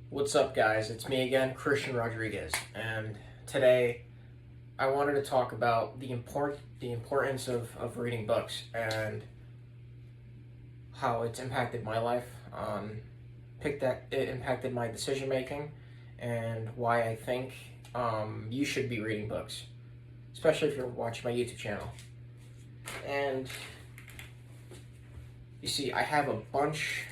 What's up, guys? It's me again, Christian Rodriguez, and today I wanted to talk about the importance of reading books and how it's impacted my life. Picked that it impacted my decision making, and why I think you should be reading books, especially if you're watching my YouTube channel. And you see, I have a bunch.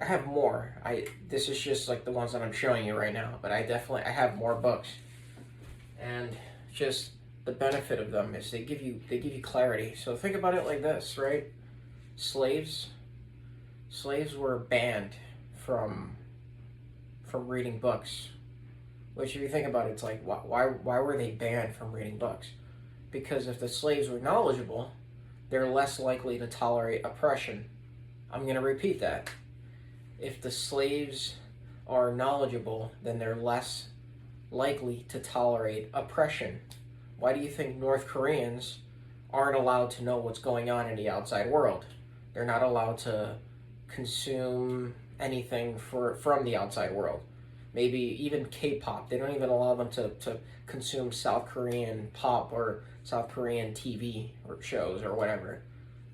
I have more. This is just like the ones that I'm showing you right now, but I have more books. And just the benefit of them is they give you clarity. So think about it like this, right? Slaves slaves were banned from reading books. Which, if you think about it, it's like why were they banned from reading books? Because if the slaves were knowledgeable, they're less likely to tolerate oppression. I'm going to repeat that. If the slaves are knowledgeable, then they're less likely to tolerate oppression. Why do you think North Koreans aren't allowed to know what's going on in the outside world? They're not allowed to consume anything from the outside world. Maybe even K-pop. They don't even allow them to consume South Korean pop or South Korean TV or shows or whatever.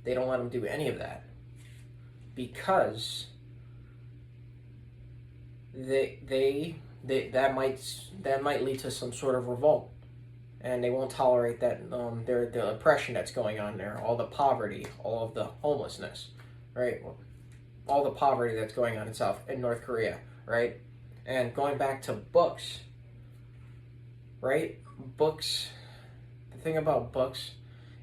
They don't let them do any of that because that might lead to some sort of revolt, and they won't tolerate that the oppression that's going on there, all the poverty, all of the homelessness, right? All the poverty that's going on in North Korea, right? And going back to books, right? Books. The thing about books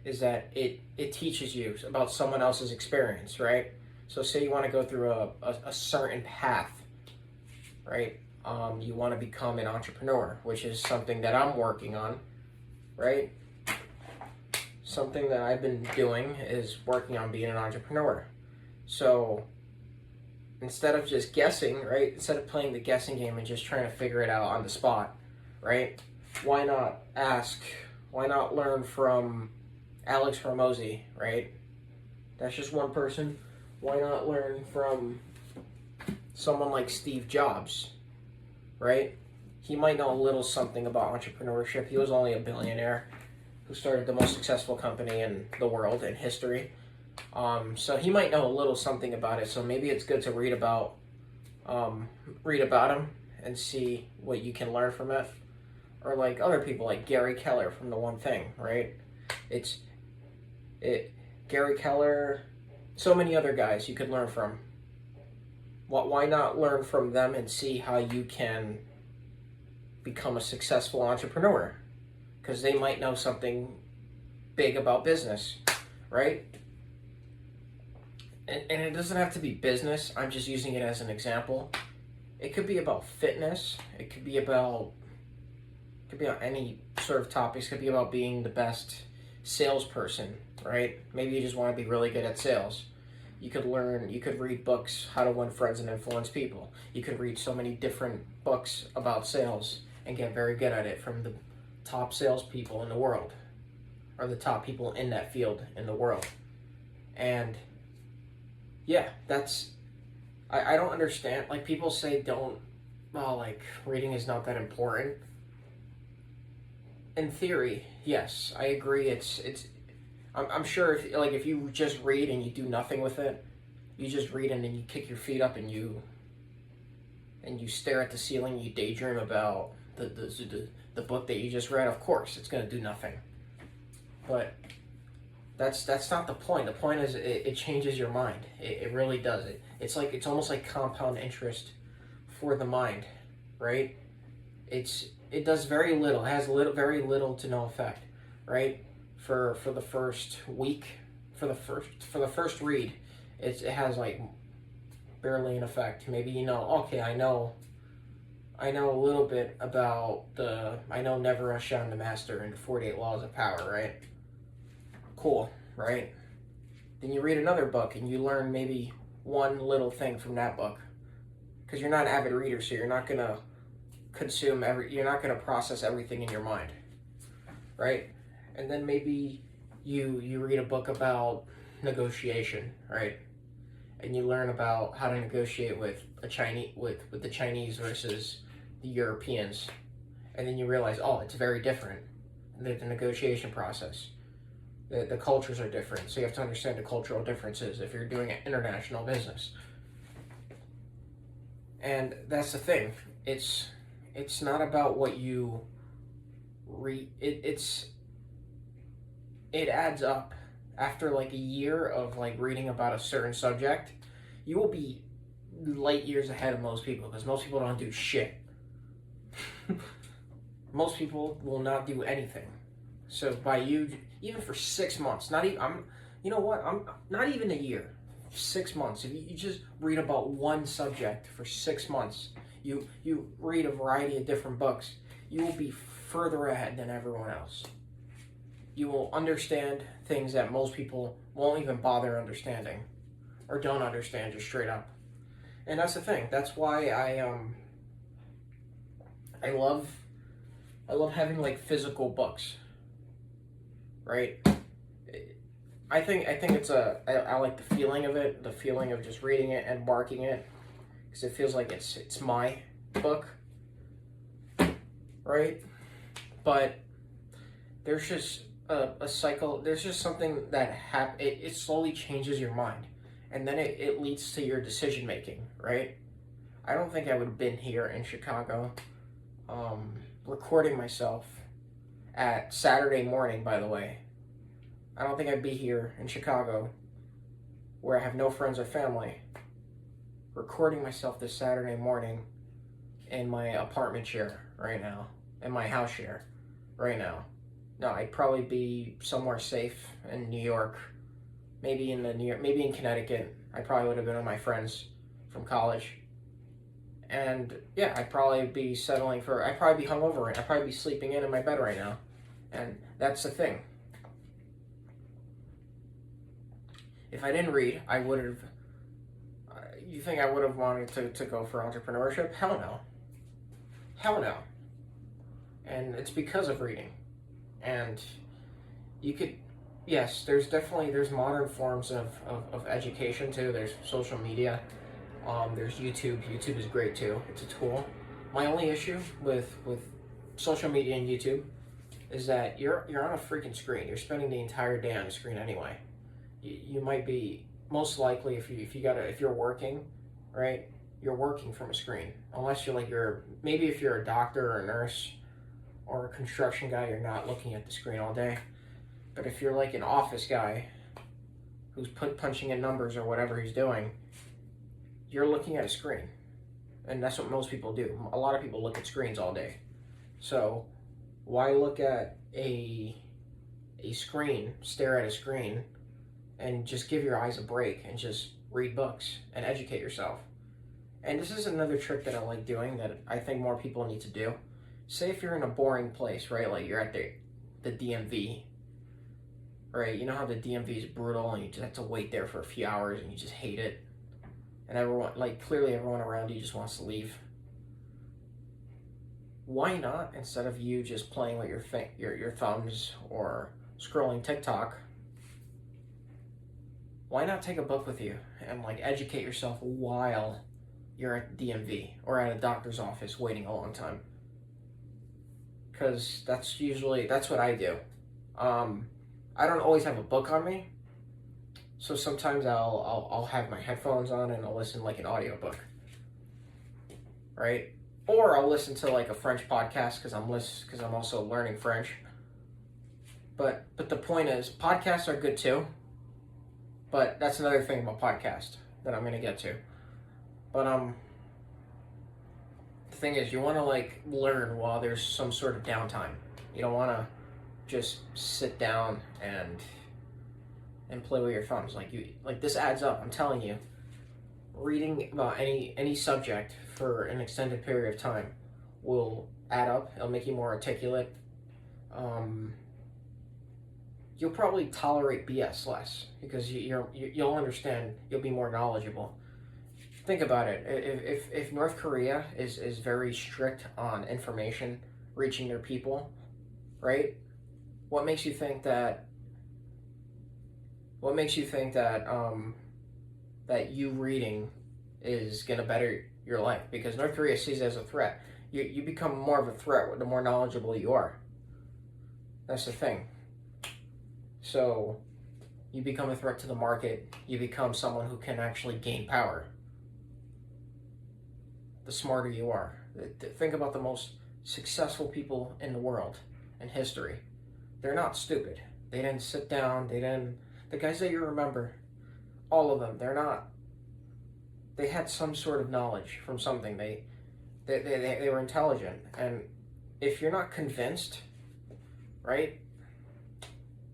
is that it teaches you about someone else's experience, right? So say you want to go through a certain path, right? You want to become an entrepreneur, which is something that I'm working on, right? Something that I've been doing is working on being an entrepreneur. So instead of just guessing, right? Instead of playing the guessing game and just trying to figure it out on the spot, right? Why not learn from Alex Hormozy, right? That's just one person. Why not learn from someone like Steve Jobs, right? He might know a little something about entrepreneurship. He was only a billionaire who started the most successful company in the world in history. So he might know a little something about it. So maybe it's good to read about him and see what you can learn from it. Or like other people, like Gary Keller from The One Thing, right? Gary Keller, so many other guys you could learn from. Why not learn from them and see how you can become a successful entrepreneur? Because they might know something big about business, right? And it doesn't have to be business. I'm just using it as an example. It could be about fitness. It could be about any sort of topics. It could be about being the best salesperson, right? Maybe you just want to be really good at sales. You could read books, How to Win Friends and Influence People. You could read so many different books about sales and get very good at it from the top salespeople in the world, or the top people in that field in the world. And yeah, I don't understand. Like, people say reading is not that important. In theory, yes, I agree. I'm sure if you just read and you do nothing with it, you just read and then you kick your feet up and you stare at the ceiling, you daydream about the book that you just read, of course it's going to do nothing. But that's not the point. The point is it changes your mind. It really does. It's almost like compound interest for the mind, right? It does very little. It has very little to no effect, right? For the first week, for the first read, it has like barely an effect. Maybe okay, I know a little bit about I know Never Rush Down the Master and the 48 Laws of Power, right? Cool, right? Then you read another book and you learn maybe one little thing from that book, because you're not an avid reader, so you're not gonna you're not gonna process everything in your mind, right? And then maybe you read a book about negotiation, right? and you learn about how to negotiate with the Chinese versus the Europeans, and then you realize, oh, it's very different. The negotiation process, the cultures are different, so you have to understand the cultural differences if you're doing international business. And that's the thing. It's not about what you read. It adds up. After like a year of like reading about a certain subject, you will be light years ahead of most people, because most people don't do shit. Most people will not do anything. So by you, even for 6 months, not even I'm not even a year, 6 months. If you just read about one subject for 6 months, you read a variety of different books, you will be further ahead than everyone else. You will understand things that most people won't even bother understanding, or don't understand just straight up. And that's the thing. That's why I love having like physical books, right? I think I like the feeling of it, the feeling of just reading it and marking it, because it feels like it's my book, right? But there's just a cycle. There's just something that it slowly changes your mind, and then it leads to your decision making, right? I don't think I would have been here in Chicago, recording myself at Saturday morning, by the way. I don't think I'd be here in Chicago, where I have no friends or family, recording myself this Saturday morning in my apartment chair right now, in my house chair right now. No, I'd probably be somewhere safe in New York, maybe in Connecticut. I probably would have been with my friends from college. And yeah, I'd probably be I'd probably be hungover, and I'd probably be sleeping in my bed right now. And that's the thing. If I didn't read, I would have. You think I would have wanted to go for entrepreneurship? Hell no. Hell no. And it's because of reading. And you could, yes, there's modern forms of education too. There's social media. There's YouTube. YouTube is great too. It's a tool. My only issue with social media and YouTube is that you're on a freaking screen. You're spending the entire day on a screen anyway. You might be, most likely, if you're working, right? You're working from a screen, unless maybe if you're a doctor or a nurse or a construction guy, you're not looking at the screen all day. But if you're like an office guy who's punching in numbers or whatever he's doing, you're looking at a screen, and that's what most people do. A lot of people look at screens all day. So why look at a screen, stare at a screen, and just give your eyes a break and just read books and educate yourself? And this is another trick that I like doing that I think more people need to do. Say if you're in a boring place, right? Like you're at the DMV, right? You know how the DMV is brutal and you just have to wait there for a few hours and you just hate it. And clearly everyone around you just wants to leave. Why not, instead of you just playing with your thumbs or scrolling TikTok, why not take a book with you and educate yourself while you're at DMV or at a doctor's office waiting a long time? Because that's what I do. I don't always have a book on me, so sometimes I'll have my headphones on and I'll listen like an audiobook, right? Or I'll listen to like a French podcast because I'm also learning French. But the point is, podcasts are good too. But that's another thing about podcast that I'm gonna get to. But the thing is, you want to learn while there's some sort of downtime. You don't want to just sit down and play with your thumbs. This adds up. I'm telling you, reading about any subject for an extended period of time will add up. It'll make you more articulate. You'll probably tolerate BS less because you'll understand. You'll be more knowledgeable. Think about it. If North Korea is very strict on information reaching their people, right? What makes you think that that you reading is going to better your life, because North Korea sees it as a threat. You become more of a threat the more knowledgeable you are. That's the thing. So you become a threat to the market. You become someone who can actually gain power. The smarter you are. Think about the most successful people in the world, in history. They're not stupid. They didn't sit down. The guys that you remember, all of them, they had some sort of knowledge from something. They were intelligent. And if you're not convinced, right,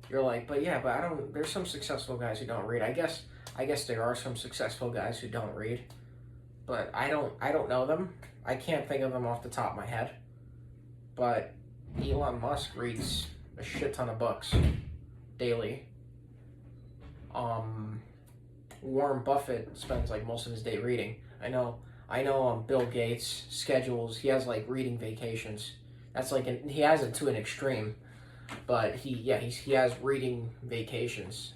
you're like, but I don't, there's some successful guys who don't read. I guess there are some successful guys who don't read, but I don't know them. I can't think of them off the top of my head. But Elon Musk reads a shit ton of books daily. Warren Buffett spends like most of his day reading. I know Bill Gates schedules, he has like reading vacations. That's like he has it to an extreme, but he has reading vacations.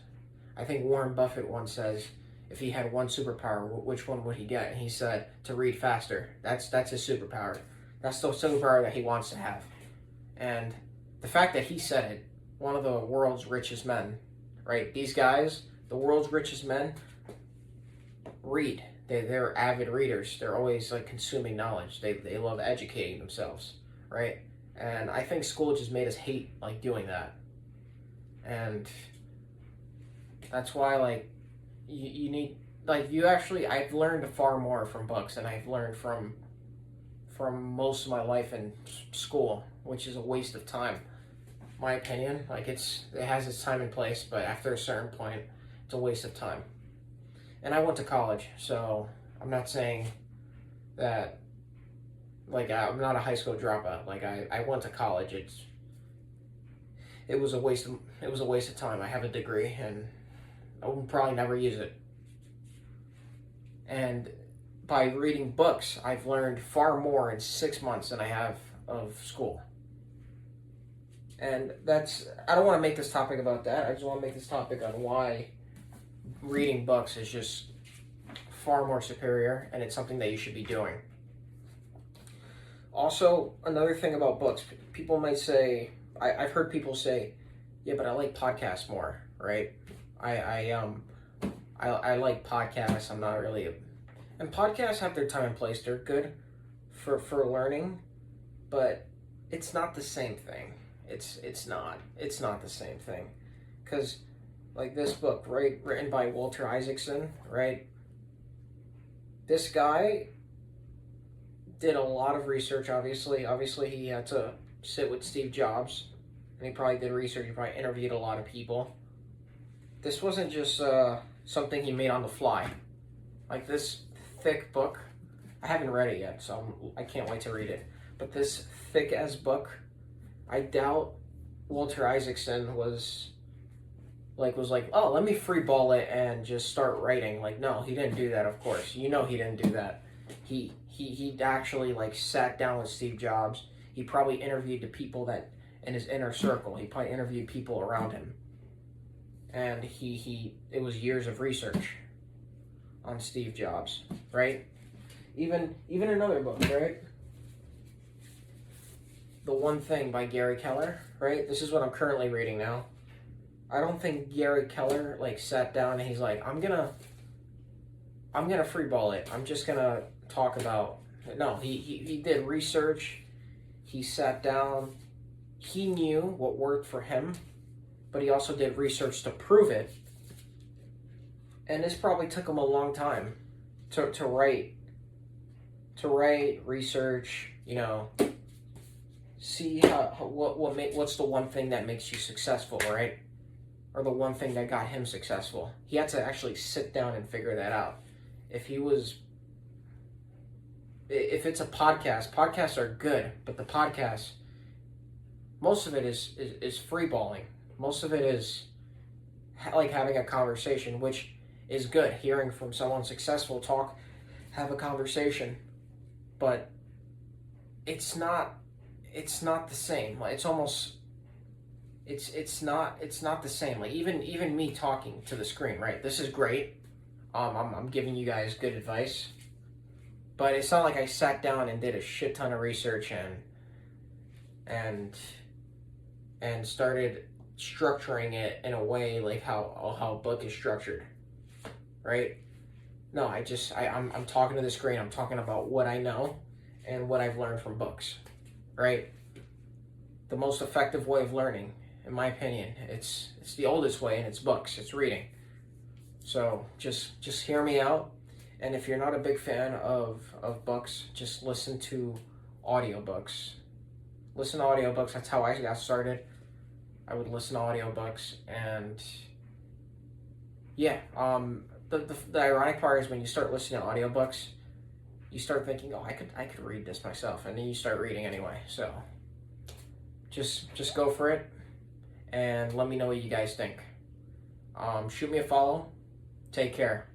I think Warren Buffett once says, if he had one superpower, which one would he get? And he said to read faster. That's his superpower. That's the superpower that he wants to have. And the fact that he said it, one of the world's richest men, right? These guys, the world's richest men, read. They're avid readers. They're always like consuming knowledge. They love educating themselves, right? And I think school just made us hate like doing that. And that's why like you need, like, you actually, I've learned far more from books than I've learned from most of my life in school, which is a waste of time. My opinion, like it has its time and place, but after a certain point, it's a waste of time. And I went to college, so I'm not saying that, like, I'm not a high school dropout. Like, I went to college. It was a waste of time. I have a degree, and I would probably never use it. And by reading books, I've learned far more in 6 months than I have of school. And I don't want to make this topic about that. I just want to make this topic on why reading books is just far more superior, and it's something that you should be doing. Also, another thing about books, people might say, I've heard people say, yeah, but I like podcasts more, right? I like podcasts. I'm not really and podcasts have their time and place. They're good for learning, but it's not the same thing. It's not the same thing, because like this book, right, written by Walter Isaacson, right? This guy did a lot of research. Obviously he had to sit with Steve Jobs, and he probably did research. He probably interviewed a lot of people. This wasn't just something he made on the fly. Like this thick book, I haven't read it yet, so I can't wait to read it. But this thick as book, I doubt Walter Isaacson was like, oh, let me freeball it and just start writing. Like, no, he didn't do that. Of course, he didn't do that. He actually like sat down with Steve Jobs. He probably interviewed the people that in his inner circle. He probably interviewed people around him, and it was years of research on Steve Jobs, right? Even another book, right? The One Thing by Gary Keller, right? This is what I'm currently reading now. I don't think Gary Keller like sat down and he's like, I'm gonna freeball it. I'm just gonna talk about it. No, he did research. He sat down. He knew what worked for him, but he also did research to prove it. And this probably took him a long time to write, research, see what's the one thing that makes you successful, right? Or the one thing that got him successful. He had to actually sit down and figure that out. If it's a podcast, podcasts are good, but the podcast, most of it is freeballing. Most of it is like having a conversation, which is good. Hearing from someone successful have a conversation, but it's not the same. Like it's almost, it's not the same. Like even me talking to the screen, right? This is great. I'm giving you guys good advice, but it's not like I sat down and did a shit ton of research and and started structuring it in a way like how a book is structured, right? No, I'm talking to the screen. I'm talking about what I know and what I've learned from books, right? The most effective way of learning, in my opinion, it's the oldest way, and it's books. It's reading. So just hear me out. And if you're not a big fan of books, just listen to audiobooks. Listen to audiobooks. That's how I got started. I would listen to audiobooks, and yeah, the ironic part is when you start listening to audiobooks, you start thinking, oh, I could read this myself, and then you start reading anyway. So just go for it, and let me know what you guys think. Shoot me a follow. Take care.